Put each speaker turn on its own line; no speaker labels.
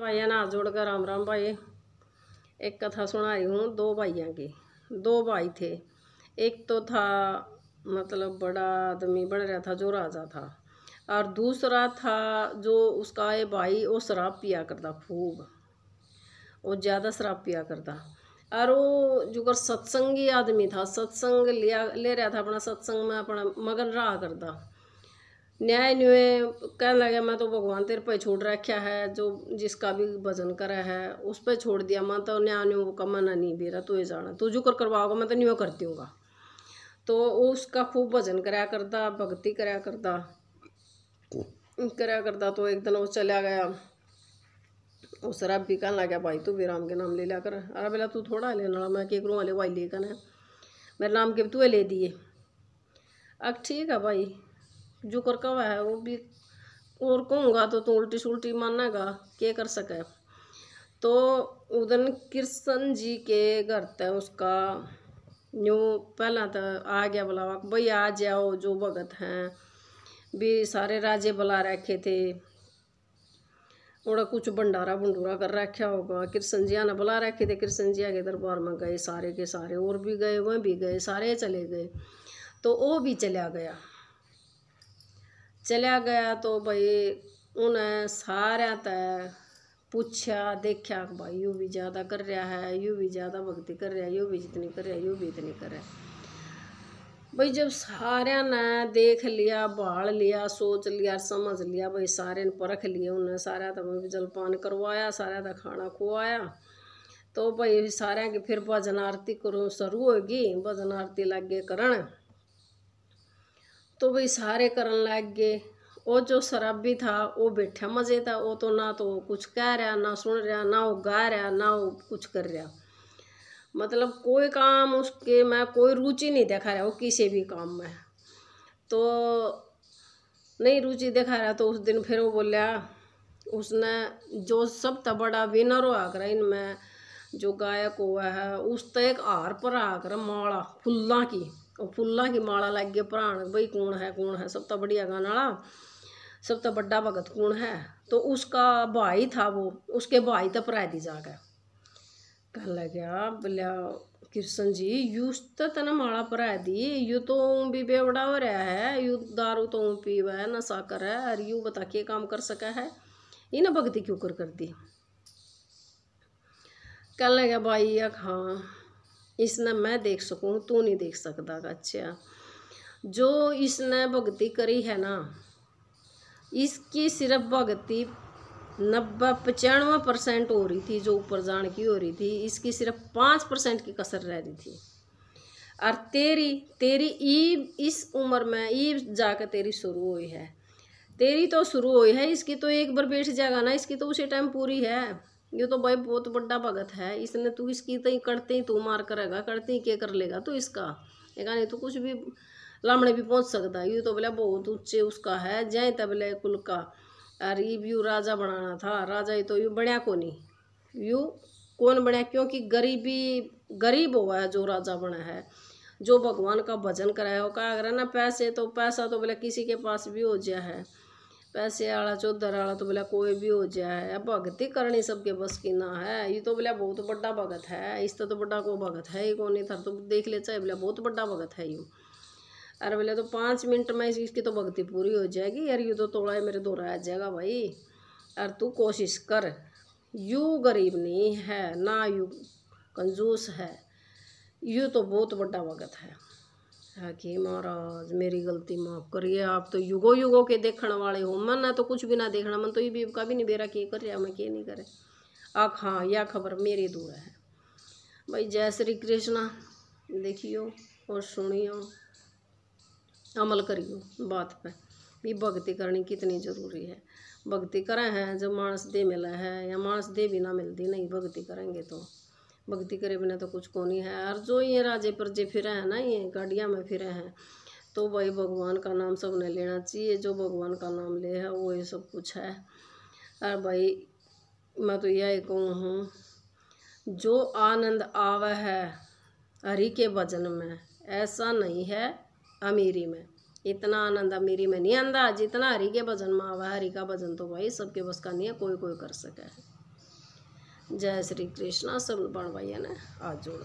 भाइयों ने हाथ जोड़कर राम राम भाई। एक कथा सुना रही हूँ दो भाइयों की। दो भाई थे। एक तो था मतलब बड़ा आदमी बन रहा था जो राजा था, और दूसरा था जो उसका ये भाई वो शराब पिया करता खूब, वो ज़्यादा शराब पिया करता। और वो जो सत्संगी आदमी था, सत्संग ले रहा था, अपना सत्संग में अपना मगन रहा करता। न्याय न्याय कहने लगे मैं तो भगवान तेरे पे छोड़ रखा है, जो जिसका भी भजन करे है उस पर छोड़ दिया। मैं तो न्याय न्यू का मना नहीं बेरा, तू ये जाना तू जो करवाओगा मैं तो न्यू करती हूँ। तो उसका खूब भजन कराया करता, भक्ति कराया करता। तो एक दिन वो चला गया, वो शराब भी कहने लगा भाई तू भी राम के नाम ले लिया कर। अरे बोला तू थोड़ा लेना, मैं क्या करूँ वाले भाई लेकर है मेरे नाम के तू ले दिए। अब ठीक है भाई, जो कर कवा है वो भी और कहूँगा तो उल्टी सुल्टी मानेगा, क्या कर सके। तो उधर कृष्ण जी के घर तक उसका न्यू पहला तो आ गया बुलावा भाई आ जाओ, जो भगत हैं भी सारे राजे बुला रखे थे, थोड़ा कुछ भंडारा भंडूरा कर रखा होगा। कृष्ण जी ने बुला रखे थे, कृष्ण जी के दरबार में गए सारे के सारे, और भी गए वह भी गए, सारे चले गए। तो वो भी चला गया। तो भाई उन्हें सारा तय पूछा देखा भाई यू भी ज़्यादा कर रहा है, यू भी ज़्यादा भक्ति कर रहा है, यू भी जितनी कर रहा है, यू भी इतनी कर रहा है। भाई जब सारे ने देख लिया, भाल लिया, सोच लिया, समझ लिया, भाई सारे ने परख लिए, उन्हें सारा तो जलपान करवाया, सारा तो खाना खुआया। तो भाई सारे की फिर भजन आरती करो शुरू होगी, भजन आरती लग गए करण। तो भाई सारे करन लग गए। वो जो शराबी था वो बैठा मजे था, वो तो ना तो कुछ कह रहा, ना सुन रहा, ना वो गा रहा, ना वो कुछ कर रहा। मतलब कोई काम उसके में कोई रुचि नहीं दिखा रहा, वो किसी भी काम में तो नहीं रुचि दिखा रहा। तो उस दिन फिर वो बोलिया, उसने जो सबसे बड़ा विनर हुआ कर इनमें जो गायक हुआ है, उस तक एक हार पर आकर माला फुल्ला की, और फुल्ला की माला लग गई प्राण। भाई कौन है सबसे बढ़िया गाना वाला, सबसे बड़ा भगत कौन है। तो उसका भाई था, वो उसके भाई तक परा दी जाकर कह लगा बोलिया कृष्ण जी यू तो तना माला परा दी, यू तो भी बेवड़ा हो रहा है, यू दारू तो पीवा है, नशा कर है, और यू बता के काम कर सका है, इन्हें भक्ति क्यों कर दी। कह लगा भाई हाँ इसने मैं देख सकूँ तू नहीं देख सकता। अच्छा जो इसने भक्ति करी है ना, इसकी सिर्फ भक्ति 90-95% हो रही थी, जो ऊपर जान की हो रही थी, इसकी सिर्फ 5% की कसर रह रही थी। और तेरी ईब इस उम्र में ईब जाकर तेरी शुरू हुई है, तेरी तो शुरू हुई है, इसकी तो एक बार बैठ जाएगा ना, इसकी तो उसी टाइम पूरी है। ये तो भाई बहुत बड़ा भगत है, इसने तू इसकी तो करते ही तू मार करेगा, करते ही क्या कर लेगा तो इसका एक नहीं तो कुछ भी लामड़े भी पहुंच सकता है। यूँ तो बोला बहुत ऊंचे उसका है जय तबले कुल का, और यू राजा बनाना था, राजा ही तो यूँ बनया को नहीं, यू कौन बनया क्योंकि गरीब हुआ है जो राजा बना है, जो भगवान का भजन कराया हो। कहा अगर ना पैसा तो बोला किसी के पास भी हो जाए है, पैसे वाला चौधर वाला तो बोला कोई भी हो जाए है, भक्ति करनी सबके बस की ना है। ये तो बोला बहुत बड़ा भगत है, इस तो बड़ा को भगत है ही कौन था, तो देख ले चाहे बोला बहुत बड़ा भगत है यूँ। अरे बोले तो 5 मिनट में इसकी तो भक्ति पूरी हो जाएगी यार, यू तो तोड़ा मेरे दोहरा आ जाएगा भाई। और तू कोशिश कर, यू गरीब नहीं है ना यू कंजूस है, यू तो बहुत बड़ा भगत है कि महाराज मेरी गलती माफ़ करिए, आप तो युगों के देखने वाले हो, मन ना तो कुछ भी ना देखना, मन तो ये भी कभी नहीं बेरा के कर रहा मैं के नहीं करे। आख हाँ यह खबर मेरी दूर है भाई। जय श्री कृष्णा। देखियो और सुनियो, अमल करियो बात पे भी भक्ति करनी कितनी ज़रूरी है। भक्ति करें हैं जब मानस दे मिला है, या मानस दे भी ना मिलती नहीं, भक्ति करेंगे तो भक्ति करे बिना तो कुछ को नहीं है। और जो ये राजे प्रजे फिरे हैं ना, ये गाड़ियाँ में फिरे हैं, तो भाई भगवान का नाम सबने लेना चाहिए, जो भगवान का नाम ले है वो ये सब कुछ है। और भाई मैं तो यही कहूँ, जो आनंद आवे है हरि के भजन में, ऐसा नहीं है अमीरी में। इतना आनंद अमीरी में नहीं आंदा जितना हरि के भजन में आवा है। हरि का भजन तो भाई सबके बस का नहीं है, कोई कोई कर सके है। जय श्री कृष्णा। सब बन भैया ने हाथ जोड़